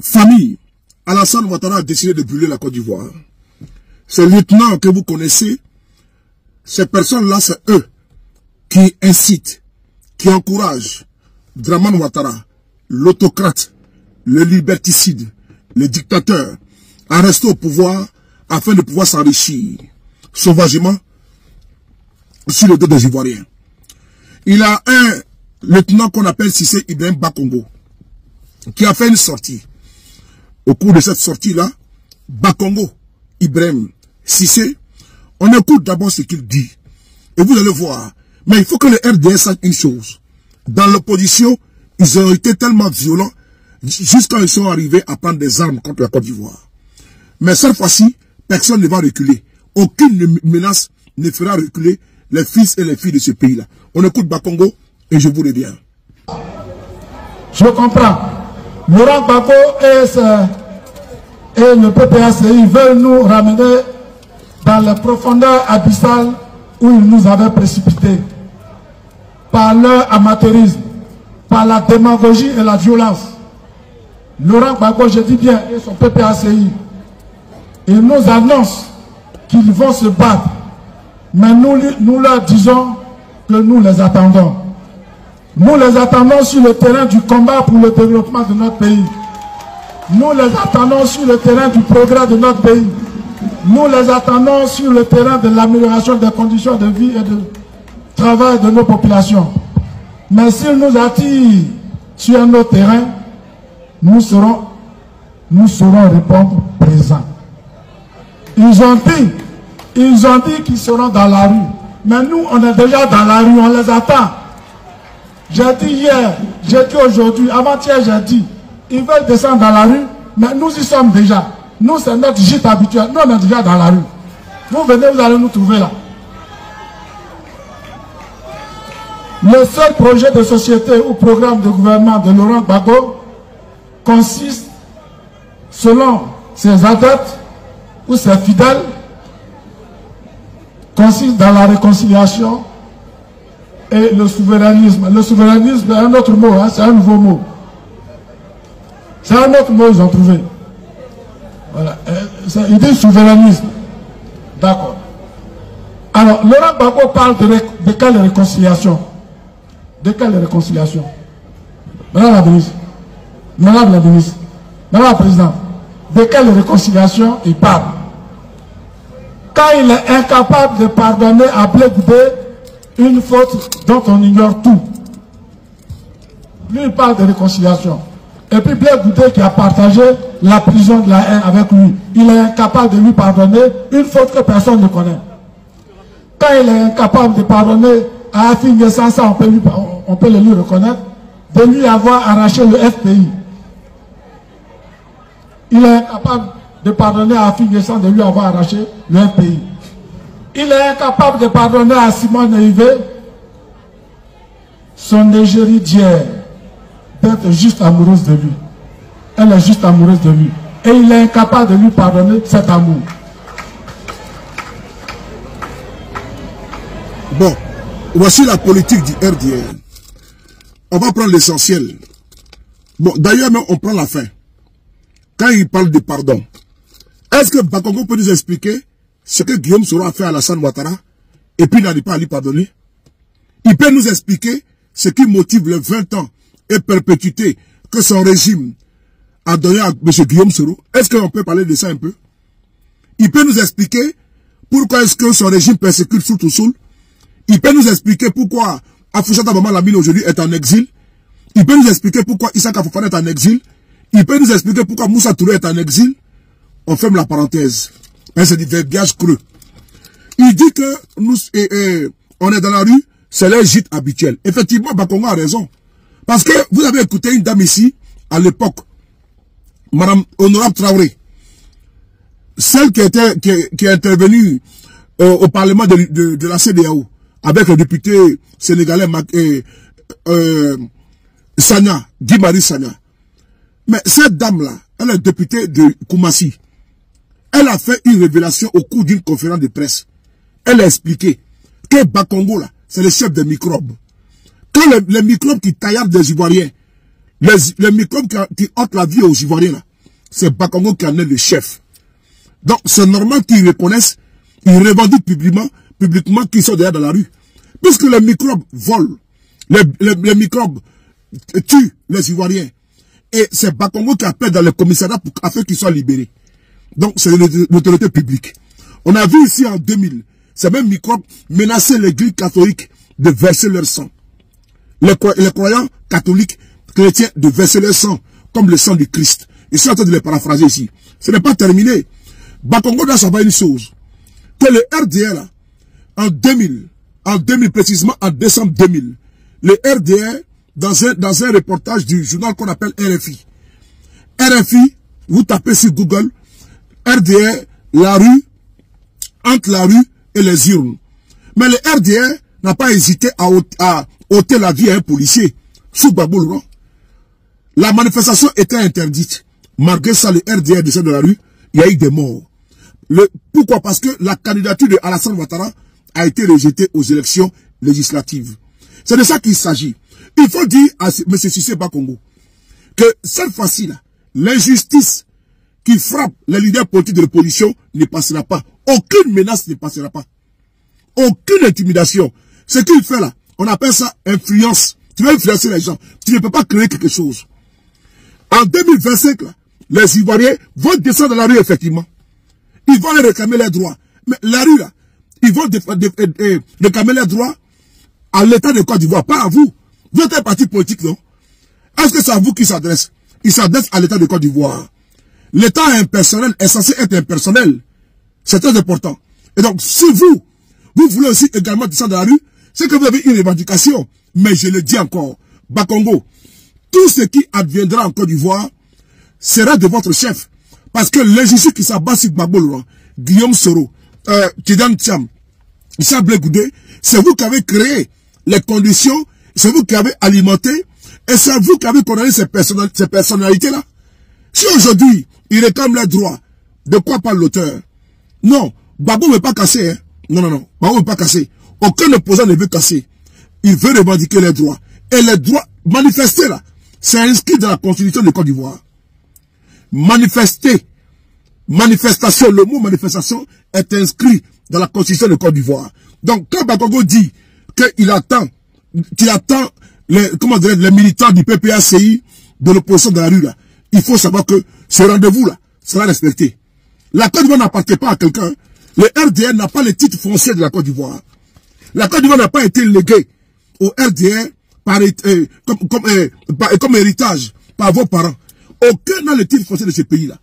famille, Alassane Ouattara a décidé de brûler la Côte d'Ivoire. Ces lieutenants que vous connaissez, ces personnes-là, c'est eux qui incitent, qui encouragent Dramane Ouattara, l'autocrate, le liberticide, le dictateur, à rester au pouvoir afin de pouvoir s'enrichir sauvagement sur le dos des Ivoiriens. Il a un lieutenant qu'on appelle Cissé Ibrahim Bakongo qui a fait une sortie. Au cours de cette sortie-là, Bakongo Ibrahim Cissé, on écoute d'abord ce qu'il dit. Et vous allez voir. Mais il faut que le RDS sache une chose. Dans l'opposition, ils ont été tellement violents jusqu'à ils sont arrivés à prendre des armes contre la Côte d'Ivoire. Mais cette fois-ci, personne ne va reculer. Aucune menace ne fera reculer les fils et les filles de ce pays-là. On écoute Bakongo et je vous reviens. Je comprends. Laurent Gbagbo et le PPACI veulent nous ramener dans les profondeurs abyssales où ils nous avaient précipités. Par leur amateurisme, par la démagogie et la violence. Laurent Gbagbo, je dis bien, et son PPACI, ils nous annoncent qu'ils vont se battre. Mais nous leur disons que nous les attendons. Nous les attendons sur le terrain du combat pour le développement de notre pays. Nous les attendons sur le terrain du progrès de notre pays. Nous les attendons sur le terrain de l'amélioration des conditions de vie et de travail de nos populations. Mais s'ils nous attirent sur nos terrains, nous saurons répondre présents. Ils ont dit qu'ils seront dans la rue. Mais nous, on est déjà dans la rue, on les attend. J'ai dit hier, j'ai dit aujourd'hui, avant-hier j'ai dit, ils veulent descendre dans la rue, mais nous y sommes déjà. Nous, c'est notre gîte habituel. Nous, on est déjà dans la rue. Vous venez, vous allez nous trouver là. Le seul projet de société ou programme de gouvernement de Laurent Gbagbo consiste, selon ses adeptes ou ses fidèles, consiste dans la réconciliation et le souverainisme. Le souverainisme est un autre mot, hein, c'est un nouveau mot. C'est un autre mot qu'ils ont trouvé. Voilà. Il dit souverainisme. D'accord. Alors, Laurent Gbagbo parle de quelle réconciliation? De quelle réconciliation? Madame la ministre, Madame la ministre, Madame la présidente, de quelle réconciliation il parle? Quand il est incapable de pardonner à Blé Goudé une faute dont on ignore tout. Lui, il parle de réconciliation. Et puis Blé Goudé qui a partagé la prison de la haine avec lui, il est incapable de lui pardonner une faute que personne ne connaît. Quand il est incapable de pardonner à Afin Sansa, on peut le lui reconnaître, de lui avoir arraché le FPI. Il est incapable de pardonner à Afin Sansa de lui avoir arraché le FPI. Il est incapable de pardonner à Simone Neivé son égérie d'hier, d'être juste amoureuse de lui. Elle est juste amoureuse de lui. Et il est incapable de lui pardonner cet amour. Bon, voici la politique du RDR. On va prendre l'essentiel. Bon, d'ailleurs, on prend la fin. Quand il parle de pardon, est-ce que Bakongo peut nous expliquer ce que Guillaume Soro a fait à Alassane Ouattara et puis il n'arrive pas à lui pardonner? Il peut nous expliquer ce qui motive les 20 ans et perpétuité que son régime a donné à M. Guillaume Soro? Est-ce qu'on peut parler de ça un peu? Il peut nous expliquer pourquoi est-ce que son régime persécute Soutou Soul? Il peut nous expliquer pourquoi Afouchata Bama Lamine aujourd'hui est en exil? Il peut nous expliquer pourquoi Issaka Fofana est en exil? Il peut nous expliquer pourquoi Moussa Touré est en exil? On ferme la parenthèse. C'est du verbiage creux. Il dit que nous, on est dans la rue, c'est leur gîte habituel. Effectivement, Bakongo a raison. Parce que vous avez écouté une dame ici, à l'époque, Madame Honorable Traoré, celle qui est intervenue au Parlement de la CEDEAO, avec le député sénégalais Sagna, Guy-Marie Sagna. Mais cette dame-là, elle est députée de Koumassi. Elle a fait une révélation au cours d'une conférence de presse. Elle a expliqué que Bakongo, là, c'est le chef des microbes. Quand les microbes qui taillardent des Ivoiriens, les microbes qui ôtent la vie aux Ivoiriens, là, c'est Bakongo qui en est le chef. Donc, c'est normal qu'ils reconnaissent, ils revendiquent publiquement qu'ils sont derrière dans la rue. Puisque les microbes volent, les microbes tuent les Ivoiriens. Et c'est Bakongo qui appelle dans le commissariat afin qu'ils soient libérés. Donc, c'est l'autorité publique. On a vu ici en 2000, ces mêmes microbes menaçaient l'église catholique de verser leur sang. Les croyants catholiques, chrétiens, de verser leur sang, comme le sang du Christ. Je suis en train de les paraphraser ici. Ce n'est pas terminé. Bakongo doit savoir une chose. Que le RDR, là, en 2000, précisément en décembre 2000, le RDR, dans un reportage du journal qu'on appelle RFI. RFI, vous tapez sur Google, RDR, la rue, entre la rue et les urnes. Mais le RDR n'a pas hésité à ôter la vie à un policier sous Gbagbo Laurent. La manifestation était interdite. Malgré ça, le RDR descend de la rue, il y a eu des morts. Pourquoi? Parce que la candidature de Alassane Ouattara a été rejetée aux élections législatives. C'est de ça qu'il s'agit. Il faut dire à M. Cissé Bakongo que cette fois-ci, l'injustice qui frappe les leaders politiques de l'opposition ne passera pas. Aucune menace ne passera pas. Aucune intimidation. Ce qu'il fait là, on appelle ça influence. Tu veux influencer les gens. Tu ne peux pas créer quelque chose. En 2025, là, les Ivoiriens vont descendre dans la rue, effectivement. Ils vont réclamer leurs droits. Mais la rue, là, ils vont réclamer leurs droits à l'État de Côte d'Ivoire, pas à vous. Vous êtes un parti politique, non? Est-ce que c'est à vous qui s'adresse? Il s'adresse à l'État de Côte d'Ivoire. L'État impersonnel est censé être impersonnel. C'est très important. Et donc, si vous voulez aussi également descendre dans la rue, c'est que vous avez une revendication. Mais je le dis encore, Bakongo, tout ce qui adviendra en Côte d'Ivoire sera de votre chef. Parce que l'injustice qui s'abat sur Gbagbo Laurent, Guillaume Soro, Tidiane Thiam, Issa Blé Goudé, c'est vous qui avez créé les conditions, c'est vous qui avez alimenté, et c'est vous qui avez condamné ces personnalités-là. Si aujourd'hui, ils réclament leurs droits, de quoi parle l'auteur? Non, Gbagbo ne veut pas casser. Hein? Non, Gbagbo ne veut pas casser. Aucun opposant ne veut casser. Il veut revendiquer les droits. Et les droits manifestés là, c'est inscrit dans la Constitution de Côte d'Ivoire. Manifester, manifestation, le mot manifestation est inscrit dans la Constitution de Côte d'Ivoire. Donc, quand Bakongo dit qu'il attend les militants du PPACI, de l'opposition de la rue là, il faut savoir que ce rendez-vous là sera respecté. La Côte d'Ivoire n'appartient pas à quelqu'un. Le RDR n'a pas le titre foncier de la Côte d'Ivoire. La Côte d'Ivoire n'a pas été léguée au RDR comme héritage par vos parents. Aucun n'a le titre foncier de ce pays-là.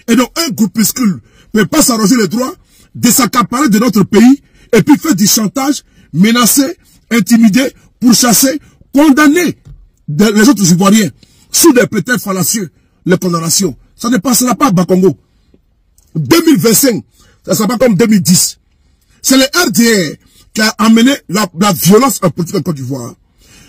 Et donc, un groupuscule ne peut pas s'arroger le droit de s'accaparer de notre pays et puis faire du chantage, menacer, intimider, pourchasser, condamner les autres Ivoiriens sous des prétextes fallacieux, les condamnations. Ça ne passera pas à Bakongo. 2025, ça ne sera pas comme 2010. C'est le RDR qui a amené la violence en politique en Côte d'Ivoire.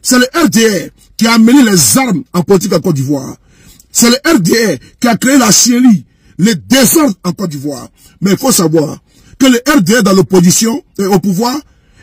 C'est le RDR qui a amené les armes en politique en Côte d'Ivoire. C'est le RDR qui a créé la chienlit, les désordres en Côte d'Ivoire. Mais il faut savoir que le RDR dans l'opposition, au pouvoir,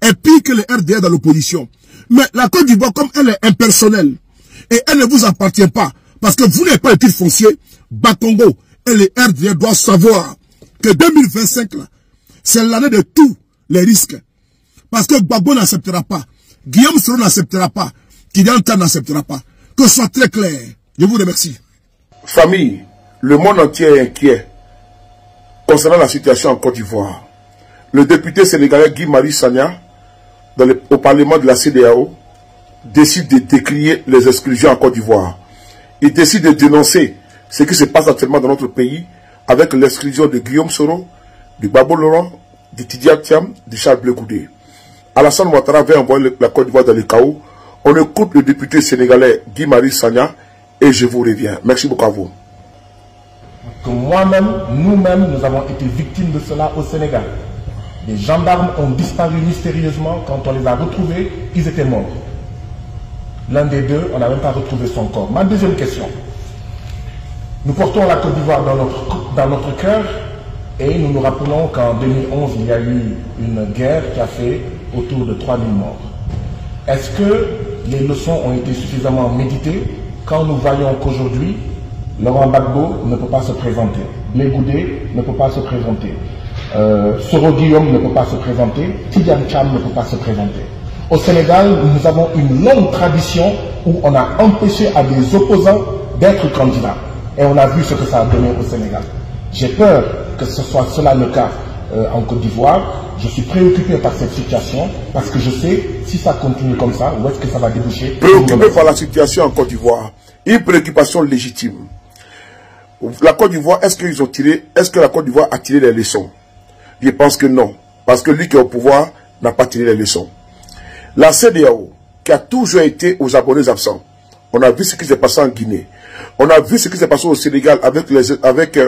est pire que le RDR dans l'opposition. Mais la Côte d'Ivoire, comme elle est impersonnelle, et elle ne vous appartient pas, parce que vous n'avez pas le titre foncier, Bakongo et le RDR doivent savoir que 2025, là, c'est l'année de tous les risques. Parce que Gbagbo n'acceptera pas, Guillaume Soro n'acceptera pas, Tidiane Thiam n'acceptera pas. Que ce soit très clair. Je vous remercie. Famille, le monde entier est inquiet concernant la situation en Côte d'Ivoire. Le député sénégalais Guy-Marie Sagna, au Parlement de la CEDEAO, décide de décrier les exclusions en Côte d'Ivoire. Il décide de dénoncer ce qui se passe actuellement dans notre pays avec l'exclusion de Guillaume Soro, de Gbagbo Laurent, de Tidiane Thiam, de Charles Blé Goudé. Alassane Ouattara veut envoyer la Côte d'Ivoire dans le chaos. On écoute le député sénégalais Guy-Marie Sagna et je vous reviens. Merci beaucoup à vous. Que moi-même, nous-mêmes, nous avons été victimes de cela au Sénégal. Les gendarmes ont disparu mystérieusement. Quand on les a retrouvés, ils étaient morts. L'un des deux, on n'a même pas retrouvé son corps. Ma deuxième question. Nous portons la Côte d'Ivoire dans notre cœur et nous nous rappelons qu'en 2011, il y a eu une guerre qui a fait autour de 3000 morts. Est-ce que les leçons ont été suffisamment méditées quand nous voyons qu'aujourd'hui, Laurent Gbagbo ne peut pas se présenter. Blé Goudé ne peut pas se présenter. Soro Guillaume ne peut pas se présenter. Tidiane Cham ne peut pas se présenter. Au Sénégal, nous avons une longue tradition où on a empêché à des opposants d'être candidats. Et on a vu ce que ça a donné au Sénégal. J'ai peur que ce soit cela le cas en Côte d'Ivoire. Je suis préoccupé par cette situation parce que je sais, si ça continue comme ça, où est-ce que ça va déboucher? Préoccupé par la situation en Côte d'Ivoire. Une préoccupation légitime. La Côte d'Ivoire, est-ce que la Côte d'Ivoire a tiré les leçons? Je pense que non. Parce que lui qui est au pouvoir n'a pas tiré les leçons. La CEDEAO, qui a toujours été aux abonnés absents, on a vu ce qui s'est passé en Guinée. On a vu ce qui s'est passé au Sénégal avec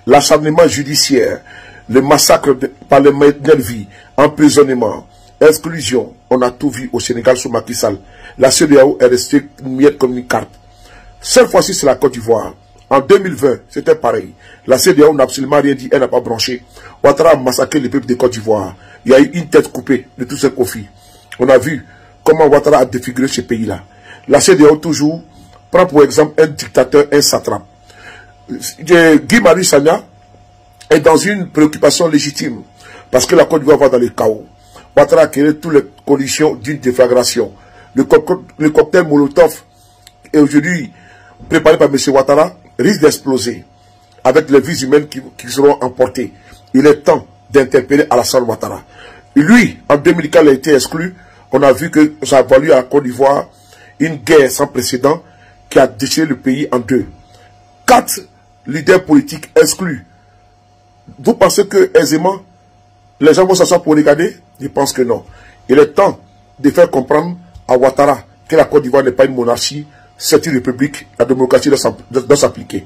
l'acharnement judiciaire, le massacre par les Nervis, emprisonnement, exclusion. On a tout vu au Sénégal sous Macky Sall. La CEDEAO est restée miette comme une carte. Cette fois-ci, c'est la Côte d'Ivoire. En 2020, c'était pareil. La CEDEAO n'a absolument rien dit, elle n'a pas branché. Ouattara a massacré le peuple de Côte d'Ivoire. Il y a eu une tête coupée de tous ces conflits. On a vu comment Ouattara a défiguré ce pays-là. La CEDEAO toujours prend pour exemple un dictateur, un satrape. Guy Marius Sagna est dans une préoccupation légitime parce que la Côte d'Ivoire va dans le chaos. Ouattara a créé toutes les conditions d'une déflagration. Le cocktail Molotov est aujourd'hui préparé par M. Ouattara risque d'exploser avec les vies humaines qui seront emportées. Il est temps d'interpeller Alassane Ouattara. Lui, en 2004, il a été exclu. On a vu que ça a valu à la Côte d'Ivoire une guerre sans précédent qui a déchiré le pays en deux. 4 leaders politiques exclus. Vous pensez que aisément, les gens vont s'asseoir pour regarder? Je pense que non. Il est temps de faire comprendre à Ouattara que la Côte d'Ivoire n'est pas une monarchie, c'est une république, la démocratie doit s'appliquer.